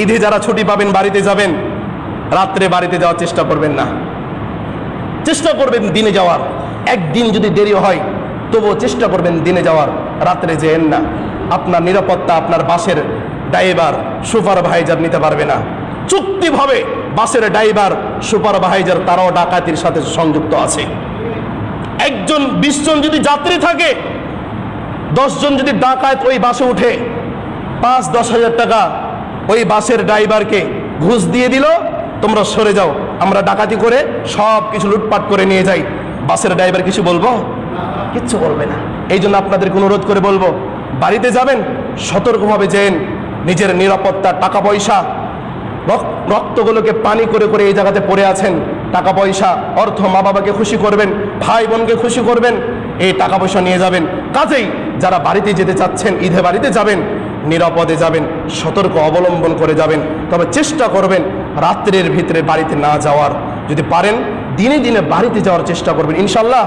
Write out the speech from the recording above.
ঈদে যারা ছুটি পাবেন বাড়িতে যাবেন, রাত্রে বাড়িতে যাওয়ার চেষ্টা করবেন না, চেষ্টা করবেন দিনে যাওয়ার। একদিন যদি দেরি হয় তবুও চেষ্টা করবেন দিনে যাওয়ার, রাত্রে যেয়েন না। আপনার নিরাপত্তা আপনার বাসের ড্রাইভার সুপারভাইজার নিতে পারবে না। চুক্তিভাবে বাসের ড্রাইভার সুপারভাইজার তারাও ডাকাতির সাথে সংযুক্ত আছে। একজন 20 জন যদি যাত্রী থাকে, 10 জন যদি ডাকাত ওই বাসে উঠে, 5-10 হাজার টাকা ওই বাসের ড্রাইভারকে ঘুষ দিয়ে দিল, তোমরা সরে যাও, আমরা ডাকাতি করে সব কিছু লুটপাট করে নিয়ে যাই। বাসের ড্রাইভার কিছু বলবো? কিচ্ছু বলবে না। এই জন্য আপনাদেরকে অনুরোধ করে বলবো, বাড়িতে যাবেন সতর্কভাবে যেন, নিজের নিরাপত্তা, টাকা পয়সা, রক্তগুলোকে পানি করে করে এই জায়গাতে পড়ে আছেন। টাকা পয়সা, অর্থ, মা বাবাকে খুশি করবেন, ভাই বোনকে খুশি করবেন, এই টাকা পয়সা নিয়ে যাবেন। কাজেই যারা বাড়িতে যেতে চাচ্ছেন, ঈদে বাড়িতে যাবেন, নিরাপদে যাবেন, সতর্ক অবলম্বন করে যাবেন। তবে চেষ্টা করবেন রাত্রের ভিতরে বাড়িতে না যাওয়ার। যদি পারেন দিনে দিনে বাড়িতে যাওয়ার চেষ্টা করবেন, ইনশাল্লাহ।